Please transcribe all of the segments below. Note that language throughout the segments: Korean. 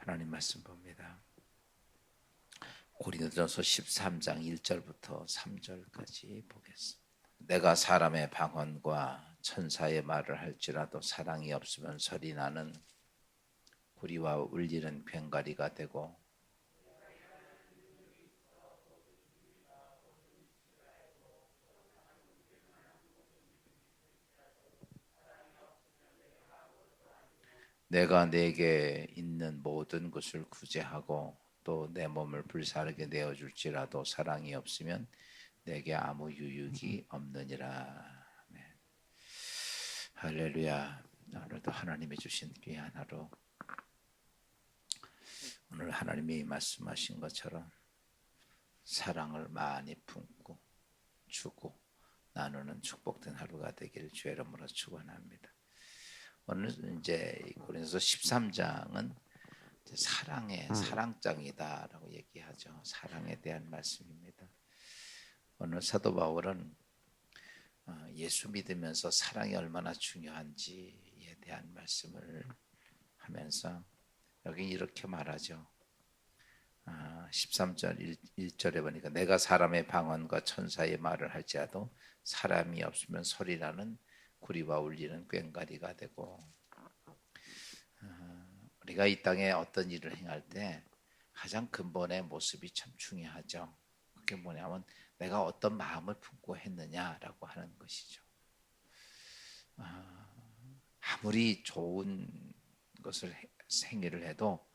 하나님 말씀 봅니다. 고린도전서 13장 1절부터 3절까지 보겠습니다. 내가 사람의 방언과 천사의 말을 할지라도 사랑이 없으면 소리 나는 구리와 울리는 괭가리가 되고, 내가 내게 있는 모든 것을 구제하고 또 내 몸을 불사르게 내어줄지라도 사랑이 없으면 내게 아무 유익이 없느니라. 아멘. 할렐루야. 오늘도 하나님이 주신 귀한 하루, 오늘 하나님이 말씀하신 것처럼 사랑을 많이 품고 주고 나누는 축복된 하루가 되기를 주의 이름으로 축원합니다. 오늘 이제 고린도서 13장은 사랑의 사랑장이다라고 얘기하죠. 사랑에 대한 말씀입니다. 오늘 사도 바울은 예수 믿으면서 사랑이 얼마나 중요한지에 대한 말씀을 하면서 여기 이렇게 말하죠. 13절 1절에 보니까 내가 사람의 방언과 천사의 말을 할지라도 사람이 없으면 소리나는 구리와 울리는 괭가리가 되고, 우리가 이 땅에 어떤 일을 행할 때 가장 근본의 모습이 참 중요하죠. 그게 뭐냐면 내가 어떤 마음을 품고 했느냐라고 하는 것이죠. 아무리 좋은 것을 행위를 해도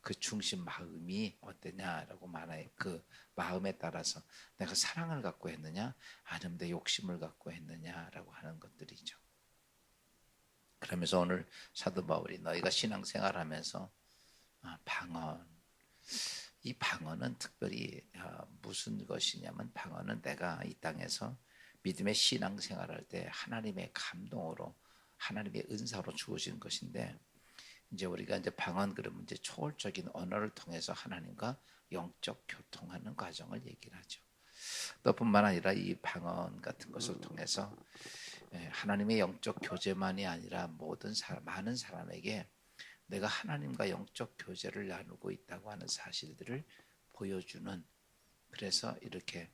그 중심 마음이 어떠냐라고 말해. 그 마음에 따라서 내가 사랑을 갖고 했느냐 아니면 내 욕심을 갖고 했느냐라고 하는 것들이죠. 그러면서 오늘 사도 바울이 너희가 신앙생활하면서 방언, 이 방언은 특별히 무슨 것이냐면, 방언은 내가 이 땅에서 믿음의 신앙생활할 때 하나님의 감동으로 하나님의 은사로 주어진 것인데, 이제 우리가 이제 방언 그러면 이제 초월적인 언어를 통해서 하나님과 영적 교통하는 과정을 얘기를 하죠. 또 뿐만 아니라 이 방언 같은 것을 통해서 하나님의 영적 교제만이 아니라 많은 사람에게 내가 하나님과 영적 교제를 나누고 있다고 하는 사실들을 보여주는, 그래서 이렇게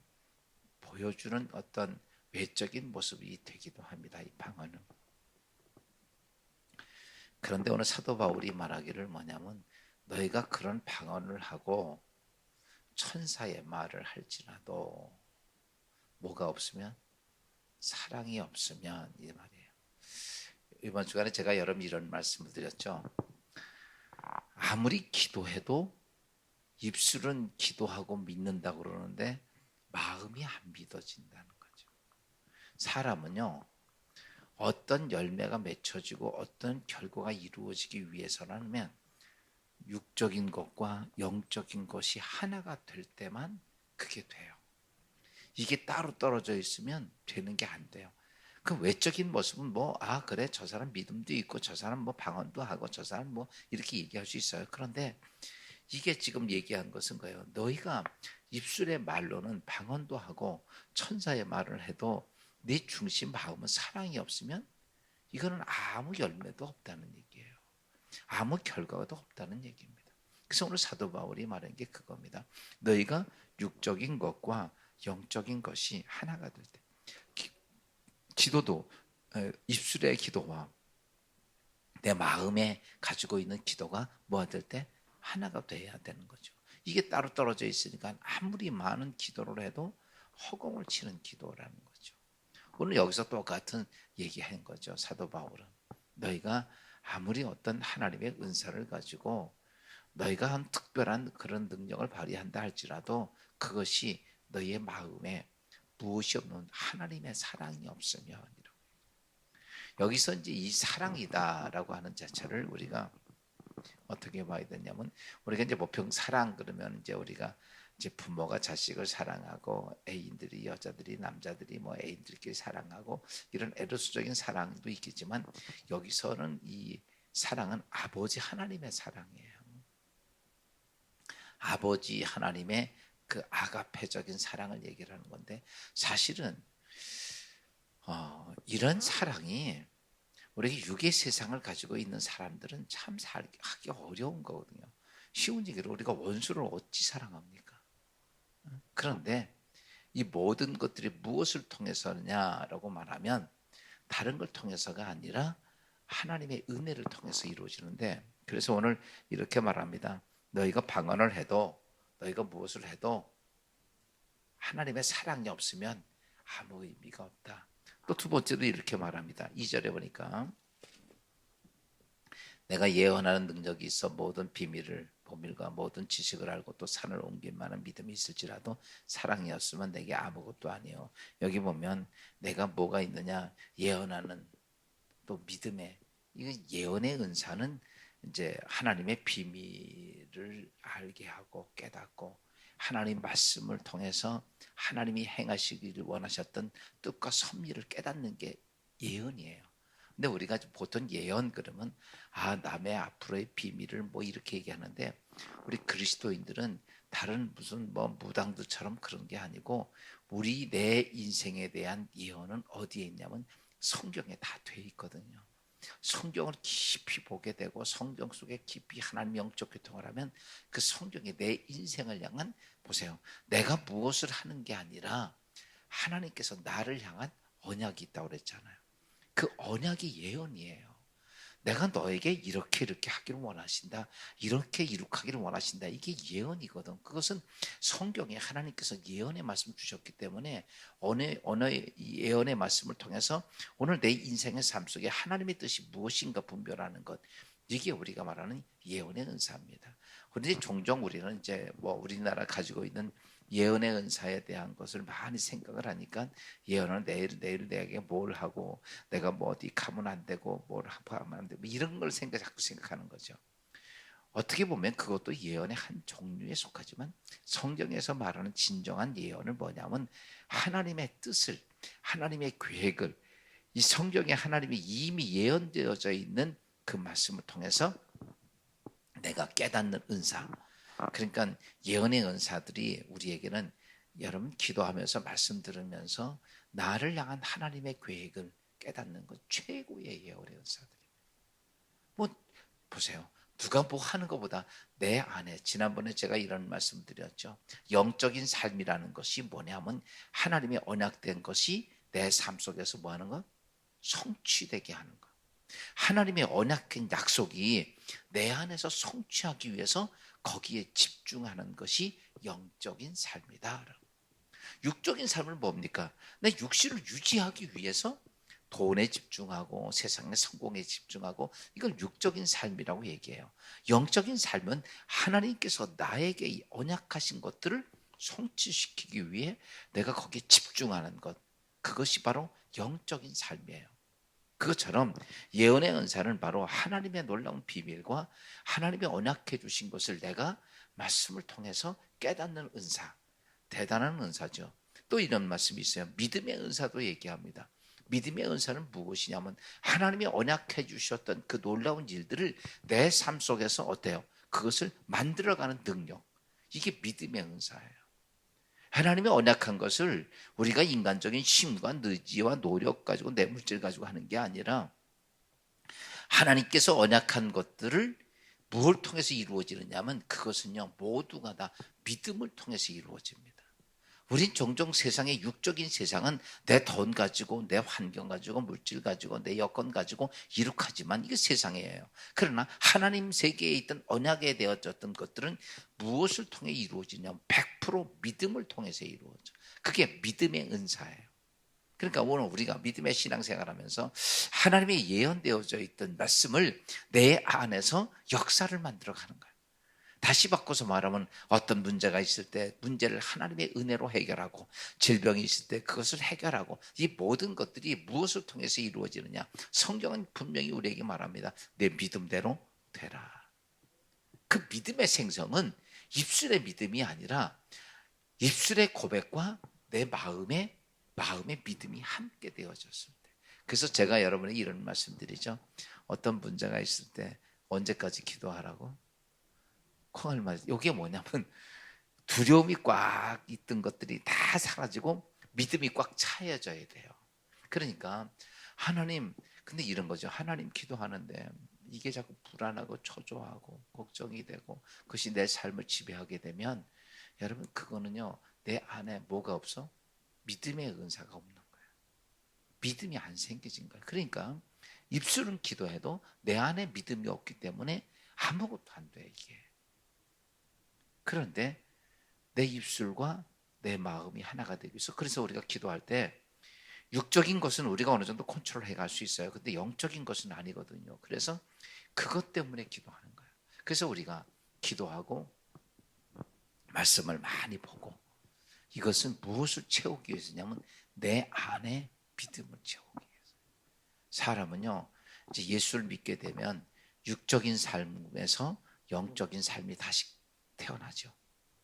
보여주는 어떤 외적인 모습이 되기도 합니다. 이 방언은. 그런데 오늘 사도 바울이 말하기를 뭐냐면, 너희가 그런 방언을 하고 천사의 말을 할지라도 뭐가 없으면, 사랑이 없으면, 이 말이에요. 이번 주간에 제가 여러분 이런 말씀을 드렸죠. 아무리 기도해도 입술은 기도하고 믿는다고 그러는데 마음이 안 믿어진다는 거죠. 사람은요, 어떤 열매가 맺혀지고 어떤 결과가 이루어지기 위해서라면 육적인 것과 영적인 것이 하나가 될 때만 그게 돼요. 이게 따로 떨어져 있으면 되는 게 안 돼요. 그 외적인 모습은 그래, 저 사람 믿음도 있고 저 사람 방언도 하고 저 사람 이렇게 얘기할 수 있어요. 그런데 이게 지금 얘기한 것은 거예요. 너희가 입술의 말로는 방언도 하고 천사의 말을 해도 네 중심 마음은 사랑이 없으면 이거는 아무 열매도 없다는 얘기예요. 아무 결과도 없다는 얘기입니다. 그래서 오늘 사도 바울이 말한 게 그겁니다. 너희가 육적인 것과 영적인 것이 하나가 될 때, 기도도 입술의 기도와 내 마음에 가지고 있는 기도가 될 때 하나가 돼야 되는 거죠. 이게 따로 떨어져 있으니까 아무리 많은 기도를 해도 허공을 치는 기도라는 거죠. 오늘 여기서 똑같은 얘기한 거죠. 사도 바울은 너희가 아무리 어떤 하나님의 은사를 가지고 너희가 한 특별한 그런 능력을 발휘한다 할지라도 그것이 너희의 마음에 무엇이 없는 하나님의 사랑이 없으면, 여기서 이제 이 사랑이다라고 하는 자체를 우리가 어떻게 봐야 되냐면, 우리가 이제 모평 사랑 그러면 이제 우리가 이제 부모가 자식을 사랑하고 애인들이 여자들이 남자들이 애인들끼리 사랑하고 이런 에로스적인 사랑도 있겠지만, 여기서는 이 사랑은 아버지 하나님의 사랑이에요. 아버지 하나님의 그 아가페적인 사랑을 얘기를 하는 건데, 사실은 이런 사랑이 우리 육의 세상을 가지고 있는 사람들은 참 하기 어려운 거거든요. 쉬운 얘기로 우리가 원수를 어찌 사랑합니까? 그런데 이 모든 것들이 무엇을 통해서냐라고 말하면 다른 걸 통해서가 아니라 하나님의 은혜를 통해서 이루어지는데, 그래서 오늘 이렇게 말합니다. 너희가 방언을 해도, 너희가 무엇을 해도 하나님의 사랑이 없으면 아무 의미가 없다. 또 두 번째로 이렇게 말합니다. 2절에 보니까 내가 예언하는 능력이 있어 모든 비밀과 모든 지식을 알고 또 산을 옮길 만한 믿음이 있을지라도 사랑이 없으면 내게 아무것도 아니요. 여기 보면 내가 뭐가 있느냐, 예언하는, 또 믿음의, 이거 예언의 은사는 이제 하나님의 비밀을 알게 하고 깨닫고 하나님 말씀을 통해서 하나님이 행하시기를 원하셨던 뜻과 섭리를 깨닫는 게 예언이에요. 근데 우리가 보통 예언 그러면 남의 앞으로의 비밀을 뭐 이렇게 얘기하는데, 우리 그리스도인들은 다른 무슨 뭐 무당들처럼 그런 게 아니고 우리 내 인생에 대한 예언은 어디에 있냐면 성경에 다 돼 있거든요. 성경을 깊이 보게 되고 성경 속에 깊이 하나님 영적 교통을 하면 그 성경이 내 인생을 향한, 보세요, 내가 무엇을 하는 게 아니라 하나님께서 나를 향한 언약이 있다고 그랬잖아요. 그 언약이 예언이에요. 내가 너에게 이렇게 하기를 원하신다, 이렇게 이룩하기를 원하신다, 이게 예언이거든. 그것은 성경에 하나님께서 예언의 말씀을 주셨기 때문에 어느 예언의 말씀을 통해서 오늘 내 인생의 삶 속에 하나님의 뜻이 무엇인가 분별하는 것, 이게 우리가 말하는 예언의 은사입니다. 그런데 종종 우리는 이제 뭐 우리나라 가지고 있는 예언의 은사에 대한 것을 많이 생각을 하니까, 예언은 내일 내게 뭘 하고 내가 뭐 어디 가면 안 되고 뭘 하면 안 되고 이런 걸 자꾸 생각하는 거죠. 어떻게 보면 그것도 예언의 한 종류에 속하지만 성경에서 말하는 진정한 예언은 뭐냐면 하나님의 뜻을, 하나님의 계획을, 이 성경에 하나님이 이미 예언되어져 있는 그 말씀을 통해서 내가 깨닫는 은사. 그러니까 예언의 은사들이 우리에게는, 여러분 기도하면서 말씀 들으면서 나를 향한 하나님의 계획을 깨닫는 것 최고의 예언의 은사들이에요. 뭐 보세요. 누가 뭐 하는 것보다 내 안에, 지난번에 제가 이런 말씀 드렸죠. 영적인 삶이라는 것이 뭐냐면 하나님의 언약된 것이 내 삶 속에서 뭐 하는 것? 성취되게 하는 것. 하나님의 언약된 약속이 내 안에서 성취하기 위해서 거기에 집중하는 것이 영적인 삶이다. 육적인 삶은 뭡니까? 내 육신을 유지하기 위해서 돈에 집중하고 세상의 성공에 집중하고, 이걸 육적인 삶이라고 얘기해요. 영적인 삶은 하나님께서 나에게 언약하신 것들을 성취시키기 위해 내가 거기에 집중하는 것, 그것이 바로 영적인 삶이에요. 그것처럼 예언의 은사는 바로 하나님의 놀라운 비밀과 하나님의 언약해 주신 것을 내가 말씀을 통해서 깨닫는 은사, 대단한 은사죠. 또 이런 말씀이 있어요. 믿음의 은사도 얘기합니다. 믿음의 은사는 무엇이냐면 하나님이 언약해 주셨던 그 놀라운 일들을 내 삶 속에서 어때요? 그것을 만들어가는 능력, 이게 믿음의 은사예요. 하나님이 언약한 것을 우리가 인간적인 힘과 의지와 노력 가지고 뇌물질 가지고 하는 게 아니라, 하나님께서 언약한 것들을 무엇을 통해서 이루어지느냐면 그것은요 모두가 다 믿음을 통해서 이루어집니다. 우린 종종 세상의 육적인 세상은 내 돈 가지고, 내 환경 가지고, 물질 가지고, 내 여건 가지고 이룩하지만 이게 세상이에요. 그러나 하나님 세계에 있던 언약에 되어졌던 것들은 무엇을 통해 이루어지냐면 100% 믿음을 통해서 이루어져. 그게 믿음의 은사예요. 그러니까 오늘 우리가 믿음의 신앙생활하면서 하나님의 예언되어져 있던 말씀을 내 안에서 역사를 만들어가는 거예요. 다시 바꿔서 말하면 어떤 문제가 있을 때 문제를 하나님의 은혜로 해결하고, 질병이 있을 때 그것을 해결하고, 이 모든 것들이 무엇을 통해서 이루어지느냐? 성경은 분명히 우리에게 말합니다. 내 믿음대로 되라. 그 믿음의 생성은 입술의 믿음이 아니라 입술의 고백과 내 마음의 믿음이 함께 되어졌을 때. 그래서 제가 여러분에게 이런 말씀드리죠. 어떤 문제가 있을 때 언제까지 기도하라고? 콩을 맞. 이게 뭐냐면 두려움이 꽉 있던 것들이 다 사라지고 믿음이 꽉 차여져야 돼요. 그러니까 하나님, 근데 이런 거죠. 하나님 기도하는데 이게 자꾸 불안하고 초조하고 걱정이 되고 그것이 내 삶을 지배하게 되면 여러분 그거는요 내 안에 뭐가 없어? 믿음의 은사가 없는 거예요. 믿음이 안 생겨진 거예요. 그러니까 입술은 기도해도 내 안에 믿음이 없기 때문에 아무것도 안 돼 이게. 그런데 내 입술과 내 마음이 하나가 되기 위해서 그래서 우리가 기도할 때 육적인 것은 우리가 어느 정도 컨트롤해 갈 수 있어요. 근데 영적인 것은 아니거든요. 그래서 그것 때문에 기도하는 거예요. 그래서 우리가 기도하고 말씀을 많이 보고 이것은 무엇을 채우기 위해서냐면 내 안에 믿음을 채우기 위해서. 사람은요 이제 예수를 믿게 되면 육적인 삶에서 영적인 삶이 다시 태어나죠.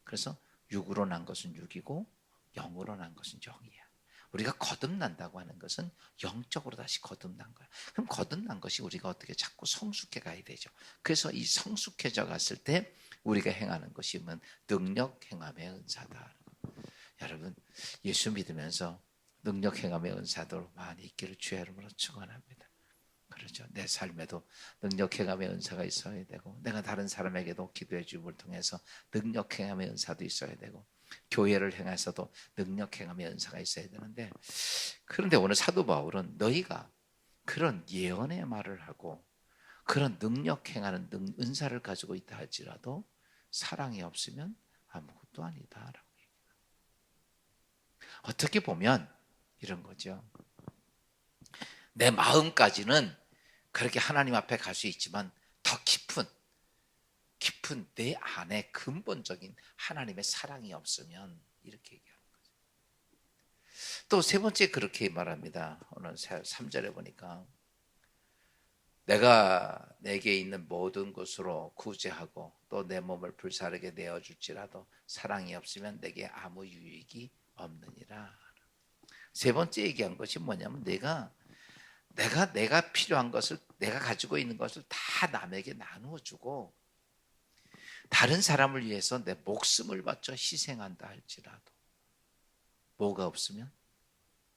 그래서 육으로 난 것은 육이고 영으로 난 것은 영이야. 우리가 거듭난다고 하는 것은 영적으로 다시 거듭난 거야. 그럼 거듭난 것이 우리가 어떻게 자꾸 성숙해 가야 되죠. 그래서 이 성숙해져 갔을 때 우리가 행하는 것이 능력 행함의 은사다. 여러분 예수 믿으면서 능력 행함의 은사도 많이 있기를 주의 이름으로 축원합니다. 그렇죠. 내 삶에도 능력 행함의 은사가 있어야 되고 내가 다른 사람에게도 기도해 줌을 통해서 능력 행함의 은사도 있어야 되고 교회를 행해서도 능력 행함의 은사가 있어야 되는데 그런데 오늘 사도 바울은 너희가 그런 예언의 말을 하고 그런 능력 행하는 은사를 가지고 있다 할지라도 사랑이 없으면 아무것도 아니다라고 얘기합니다. 어떻게 보면 이런 거죠. 내 마음까지는 그렇게 하나님 앞에 갈 수 있지만 더 깊은 내 안에 근본적인 하나님의 사랑이 없으면 이렇게 얘기하는 거죠. 또 세 번째 그렇게 말합니다. 오늘 3절에 보니까 내가 내게 있는 모든 것으로 구제하고 또 내 몸을 불사르게 내어줄지라도 사랑이 없으면 내게 아무 유익이 없느니라. 세 번째 얘기한 것이 뭐냐면 내가 필요한 것을 내가 가지고 있는 것을 다 남에게 나누어 주고 다른 사람을 위해서 내 목숨을 바쳐 희생한다 할지라도 뭐가 없으면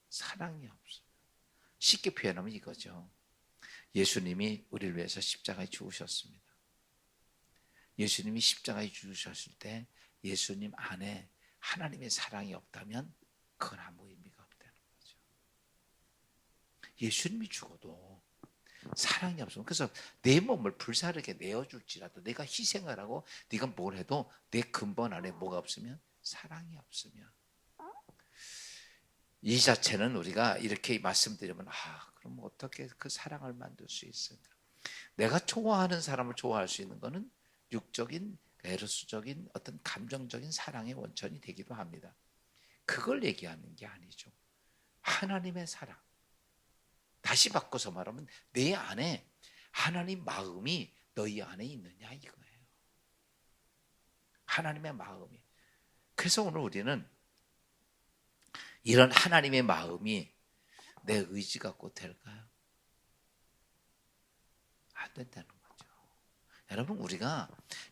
사랑이 없어요. 쉽게 표현하면 이거죠. 예수님이 우리를 위해서 십자가에 죽으셨습니다. 예수님이 십자가에 죽으셨을 때 예수님 안에 하나님의 사랑이 없다면 그건 아무 의미가 없다는 거죠. 예수님이 죽어도 사랑이 없으면 그래서 내 몸을 불사르게 내어줄지라도 내가 희생을 하고 네가 뭘 해도 내 근본 안에 뭐가 없으면 사랑이 없으면 이 자체는 우리가 이렇게 말씀드리면 그럼 어떻게 그 사랑을 만들 수 있을까? 내가 좋아하는 사람을 좋아할 수 있는 것은 육적인 에로스적인 어떤 감정적인 사랑의 원천이 되기도 합니다. 그걸 얘기하는 게 아니죠. 하나님의 사랑. 다시 바꿔서 말하면 내 안에 하나님 마음이 너희 안에 있느냐 이거예요. 하나님의 마음이. 그래서 오늘 우리는 이런 하나님의 마음이 내 의지 갖고 될까요? 안 된다는 거죠. 여러분 우리가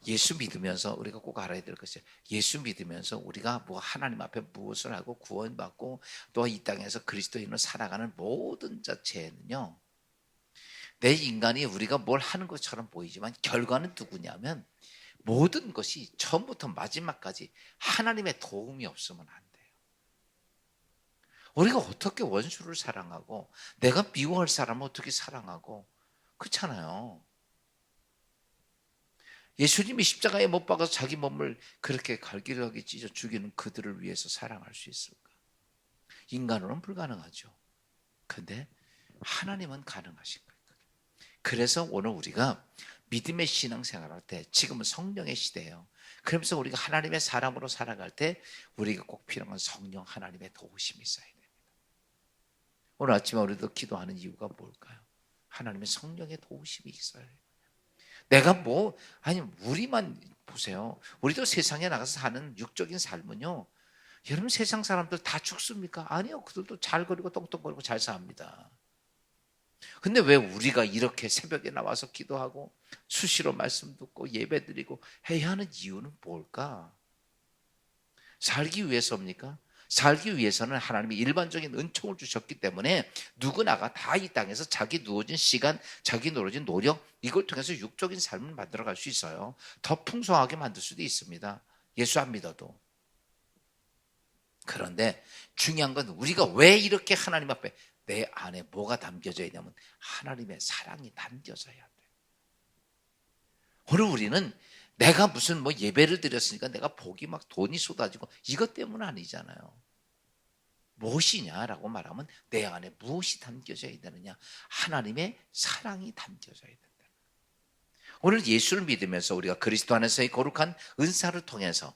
예수 믿으면서 우리가 꼭 알아야 될 것이 예수 믿으면서 우리가 하나님 앞에 무엇을 하고 구원받고 또 이 땅에서 그리스도인으로 살아가는 모든 자체는요 내 인간이 우리가 뭘 하는 것처럼 보이지만 결과는 누구냐면 모든 것이 처음부터 마지막까지 하나님의 도움이 없으면 안 돼요. 우리가 어떻게 원수를 사랑하고 내가 미워할 사람을 어떻게 사랑하고 그렇잖아요. 예수님이 십자가에 못 박아서 자기 몸을 그렇게 갈기하게 찢어 죽이는 그들을 위해서 사랑할 수 있을까? 인간으로는 불가능하죠. 근데 하나님은 가능하신 거예요. 그래서 오늘 우리가 믿음의 신앙생활할 때 지금은 성령의 시대예요. 그러면서 우리가 하나님의 사람으로 살아갈 때 우리가 꼭 필요한 성령 하나님의 도우심이 있어야 됩니다. 오늘 아침에 우리도 기도하는 이유가 뭘까요? 하나님의 성령의 도우심이 있어야 해요. 내가 우리만 보세요. 우리도 세상에 나가서 사는 육적인 삶은요. 여러분 세상 사람들 다 죽습니까? 아니요. 그들도 잘 거리고 똥똥거리고 잘 삽니다. 근데 왜 우리가 이렇게 새벽에 나와서 기도하고 수시로 말씀 듣고 예배 드리고 해야 하는 이유는 뭘까? 살기 위해서입니까? 살기 위해서는 하나님이 일반적인 은총을 주셨기 때문에 누구나가 다 이 땅에서 자기 누워진 시간, 자기 누워진 노력, 이걸 통해서 육적인 삶을 만들어갈 수 있어요. 더 풍성하게 만들 수도 있습니다. 예수 안 믿어도. 그런데 중요한 건 우리가 왜 이렇게 하나님 앞에 내 안에 뭐가 담겨져 있냐면 하나님의 사랑이 담겨져야 돼. 오늘 우리는 내가 무슨 뭐 예배를 드렸으니까 내가 복이 막 돈이 쏟아지고 이것 때문은 아니잖아요. 무엇이냐라고 말하면 내 안에 무엇이 담겨져야 되느냐? 하나님의 사랑이 담겨져야 된다. 오늘 예수를 믿으면서 우리가 그리스도 안에서의 거룩한 은사를 통해서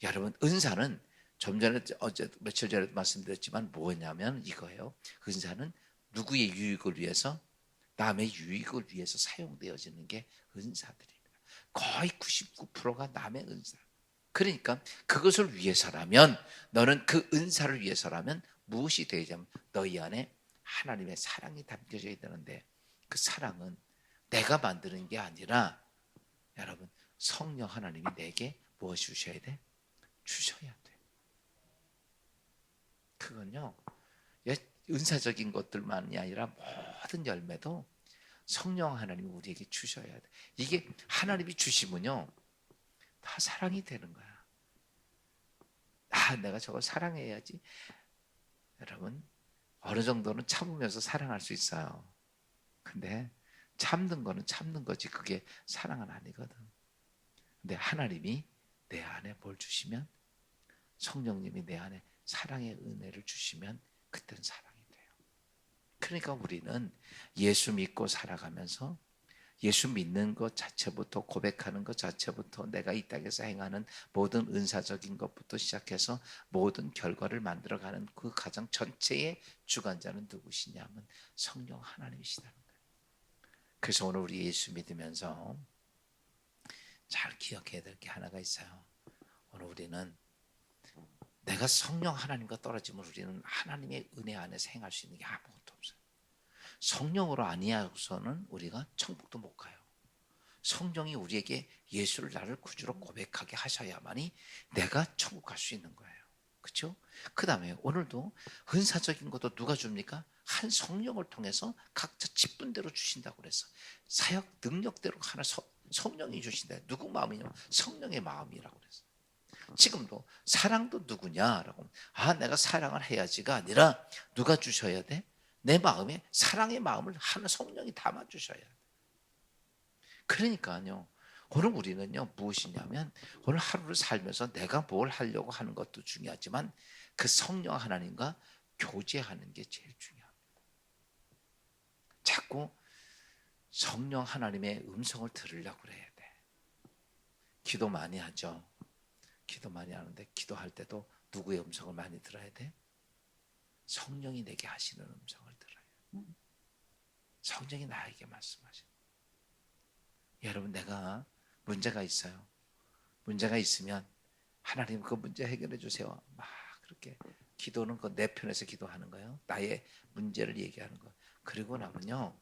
여러분 은사는 좀 전에 며칠 전에도 말씀드렸지만 뭐냐면 이거예요. 은사는 누구의 유익을 위해서 남의 유익을 위해서 사용되어지는 게 은사들입니다. 거의 99%가 남의 은사. 그러니까 그것을 위해서라면 너는 그 은사를 위해서라면 무엇이 되자면 너희 안에 하나님의 사랑이 담겨져야 되는데 그 사랑은 내가 만드는 게 아니라 여러분 성령 하나님이 내게 무엇 주셔야 돼? 주셔야 돼. 그건요 은사적인 것들만이 아니라 모든 열매도 성령 하나님이 우리에게 주셔야 돼. 이게 하나님이 주시면요 다 사랑이 되는 거야. 내가 저걸 사랑해야지. 여러분 어느 정도는 참으면서 사랑할 수 있어요. 근데 참는 거는 참는 거지 그게 사랑은 아니거든. 근데 하나님이 내 안에 뭘 주시면 성령님이 내 안에 사랑의 은혜를 주시면 그때는 사랑이 돼요. 그러니까 우리는 예수 믿고 살아가면서 예수 믿는 것 자체부터 고백하는 것 자체부터 내가 이 땅에서 행하는 모든 은사적인 것부터 시작해서 모든 결과를 만들어가는 그 가장 전체의 주관자는 누구시냐면 성령 하나님이시다는 거예요. 그래서 오늘 우리 예수 믿으면서 잘 기억해야 될 게 하나가 있어요. 오늘 우리는 내가 성령 하나님과 떨어지면 우리는 하나님의 은혜 안에서 행할 수 있는 게 아무것도 없어요. 성령으로 아니하고서는 우리가 천국도 못 가요. 성령이 우리에게 예수를 나를 구주로 고백하게 하셔야만이 내가 천국 갈 수 있는 거예요. 그렇죠? 그 다음에 오늘도 은사적인 것도 누가 줍니까? 한 성령을 통해서 각자 직분대로 주신다고 그랬어. 사역 능력대로 하나 성령이 주신다. 누구 마음이냐면 성령의 마음이라고 그랬어. 지금도 사랑도 누구냐라고 내가 사랑을 해야지가 아니라 누가 주셔야 돼? 내 마음에 사랑의 마음을 하는 성령이 담아주셔야 돼. 그러니까요 오늘 우리는요 무엇이냐면 오늘 하루를 살면서 내가 뭘 하려고 하는 것도 중요하지만 그 성령 하나님과 교제하는 게 제일 중요합니다. 자꾸 성령 하나님의 음성을 들으려고 그래야 돼. 기도 많이 하죠. 기도 많이 하는데 기도할 때도 누구의 음성을 많이 들어야 돼? 성령이 내게 하시는 음성을 들어요. 성령이 나에게 말씀하시는. 여러분 내가 문제가 있어요. 문제가 있으면 하나님 그 문제 해결해 주세요. 막 그렇게 기도는 그 내 편에서 기도하는 거예요. 나의 문제를 얘기하는 거. 그리고 나면요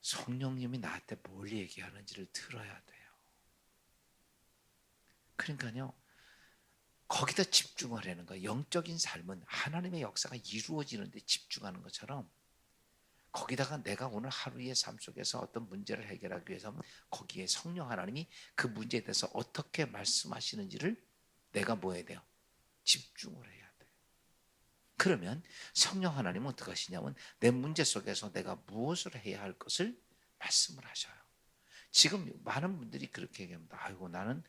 성령님이 나한테 뭘 얘기하는지를 들어야 돼요. 그러니까요 거기다 집중을 하는 거예요. 영적인 삶은 하나님의 역사가 이루어지는 데 집중하는 것처럼 거기다가 내가 오늘 하루의 삶 속에서 어떤 문제를 해결하기 위해서 거기에 성령 하나님이 그 문제에 대해서 어떻게 말씀하시는지를 내가 뭐 해야 돼요? 집중을 해야 돼요. 그러면 성령 하나님은 어떻게 하시냐면 내 문제 속에서 내가 무엇을 해야 할 것을 말씀을 하셔요. 지금 많은 분들이 그렇게 얘기합니다. 아이고 나는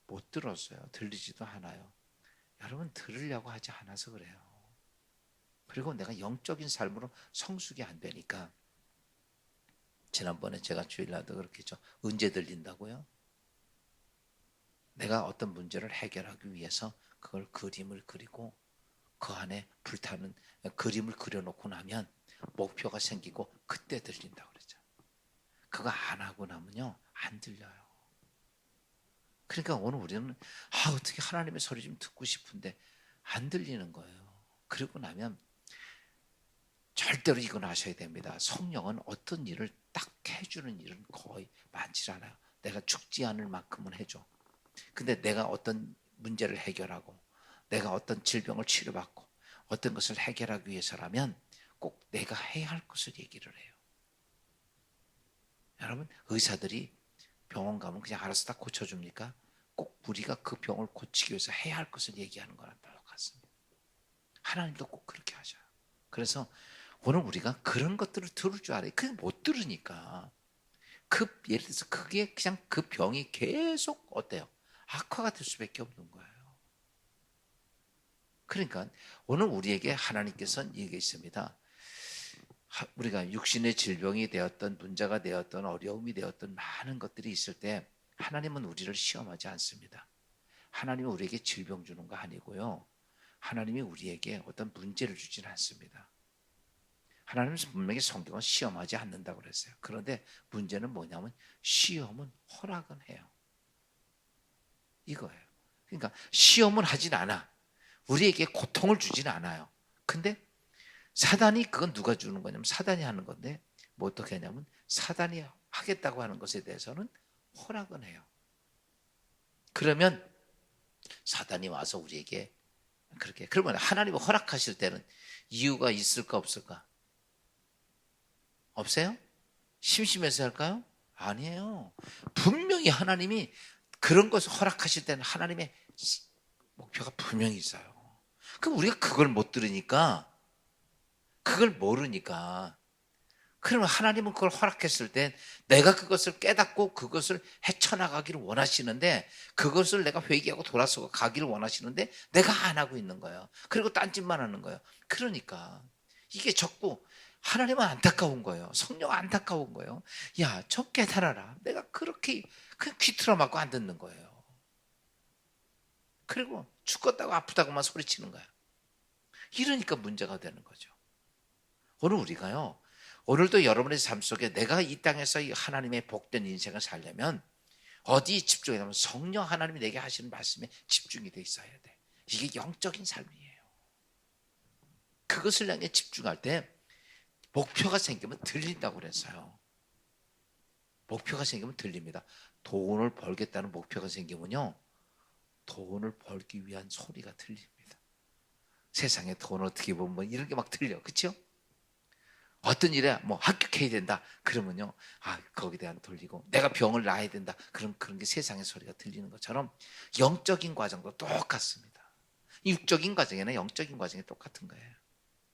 못 들었어요. 들리지도 않아요. 여러분 들으려고 하지 않아서 그래요. 그리고 내가 영적인 삶으로 성숙이 안 되니까 지난번에 제가 주일날도 그렇게 했죠. 언제 들린다고요? 내가 어떤 문제를 해결하기 위해서 그걸 그림을 그리고 그 안에 불타는 그림을 그려놓고 나면 목표가 생기고 그때 들린다고 그랬죠. 그거 안 하고 나면요 안 들려요. 그러니까 오늘 우리는 어떻게 하나님의 소리 좀 듣고 싶은데 안 들리는 거예요. 그러고 나면 절대로 이건 아셔야 됩니다. 성령은 어떤 일을 딱 해주는 일은 거의 많지 않아요. 내가 죽지 않을 만큼은 해줘. 근데 내가 어떤 문제를 해결하고 내가 어떤 질병을 치료받고 어떤 것을 해결하기 위해서라면 꼭 내가 해야 할 것을 얘기를 해요. 여러분, 의사들이 병원 가면 그냥 알아서 다 고쳐줍니까? 꼭 우리가 그 병을 고치기 위해서 해야 할 것을 얘기하는 거랑 똑같습니다. 하나님도 꼭 그렇게 하셔요. 그래서 오늘 우리가 그런 것들을 들을 줄 알아요. 그냥 못 들으니까. 예를 들어서 그게 그냥 그 병이 계속 어때요? 악화가 될 수밖에 없는 거예요. 그러니까 오늘 우리에게 하나님께서는 얘기했습니다. 우리가 육신의 질병이 되었던, 문제가 되었던, 어려움이 되었던 많은 것들이 있을 때 하나님은 우리를 시험하지 않습니다. 하나님은 우리에게 질병 주는 거 아니고요. 하나님이 우리에게 어떤 문제를 주진 않습니다. 하나님은 분명히 성경은 시험하지 않는다고 그랬어요. 그런데 문제는 뭐냐면 시험은 허락은 해요. 이거예요. 그러니까 시험은 하진 않아. 우리에게 고통을 주진 않아요. 근데 사단이 그건 누가 주는 거냐면 사단이 하는 건데 뭐 어떻게 하냐면 사단이 하겠다고 하는 것에 대해서는 허락은 해요. 그러면 사단이 와서 우리에게 그렇게, 그러면 하나님이 허락하실 때는 이유가 있을까 없을까? 없어요? 심심해서 할까요? 아니에요. 분명히 하나님이 그런 것을 허락하실 때는 하나님의 목표가 분명히 있어요. 그럼 우리가 그걸 못 들으니까, 그걸 모르니까, 그러면 하나님은 그걸 허락했을 때 내가 그것을 깨닫고 그것을 헤쳐나가기를 원하시는데, 그것을 내가 회개하고 돌아서고 가기를 원하시는데 내가 안 하고 있는 거예요. 그리고 딴짓만 하는 거예요. 그러니까 이게 자꾸 하나님은 안타까운 거예요. 성령 안타까운 거예요. 야, 좀 깨달아라. 내가 그렇게 그냥 귀틀어 맞고 안 듣는 거예요. 그리고 죽겠다고 아프다고만 소리치는 거야. 이러니까 문제가 되는 거죠. 오늘 우리가요, 오늘도 여러분의 삶 속에 내가 이 땅에서 하나님의 복된 인생을 살려면 어디에 집중하냐면 성령 하나님이 내게 하시는 말씀에 집중이 돼 있어야 돼. 이게 영적인 삶이에요. 그것을 향해 집중할 때 목표가 생기면 들린다고 그랬어요. 목표가 생기면 들립니다. 돈을 벌겠다는 목표가 생기면요, 돈을 벌기 위한 소리가 들립니다. 세상에 돈 어떻게 보면 뭐 이런 게 막 들려. 그렇죠? 어떤 일에 뭐 합격해야 된다 그러면요, 거기에 대한 돌리고, 내가 병을 나아야 된다 그런 게 세상의 소리가 들리는 것처럼 영적인 과정도 똑같습니다. 육적인 과정이나 영적인 과정이 똑같은 거예요.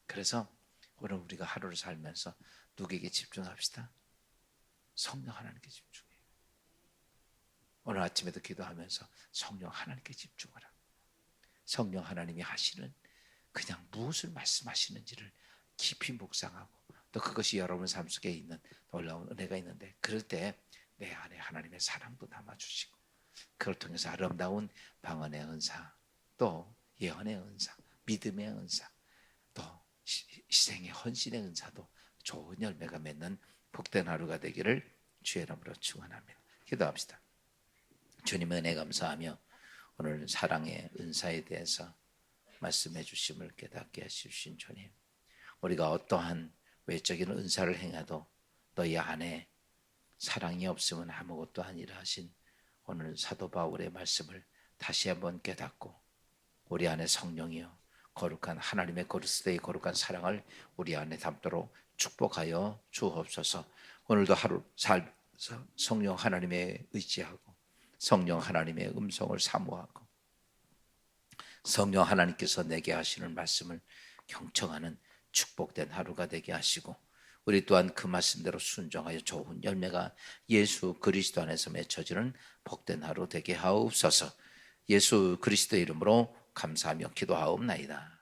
그래서 오늘 우리가 하루를 살면서 누구에게 집중합시다? 성령 하나님께 집중해요. 오늘 아침에도 기도하면서 성령 하나님께 집중하라. 성령 하나님이 하시는 그냥 무엇을 말씀하시는지를 깊이 묵상하고, 또 그것이 여러분 삶 속에 있는 놀라운 은혜가 있는데, 그럴 때 내 안에 하나님의 사랑도 담아주시고, 그걸 통해서 아름다운 방언의 은사, 또 예언의 은사, 믿음의 은사, 또 희생의 헌신의 은사도 좋은 열매가 맺는 복된 하루가 되기를 주의 이름으로 축원합니다. 기도합시다. 주님 은혜 감사하며 오늘 사랑의 은사에 대해서 말씀해 주심을 깨닫게 하시신 주님, 우리가 어떠한 외적인 은사를 행해도 너희 안에 사랑이 없으면 아무것도 아니라 하신 오늘 사도 바울의 말씀을 다시 한번 깨닫고, 우리 안에 성령이여 거룩한 하나님의 그리스도의 거룩한 사랑을 우리 안에 담도록 축복하여 주옵소서. 오늘도 하루 살면서 성령 하나님의 의지하고 성령 하나님의 음성을 사모하고 성령 하나님께서 내게 하시는 말씀을 경청하는 축복된 하루가 되게 하시고, 우리 또한 그 말씀대로 순종하여 좋은 열매가 예수 그리스도 안에서 맺혀지는 복된 하루 되게 하옵소서. 예수 그리스도 이름으로 감사하며 기도하옵나이다.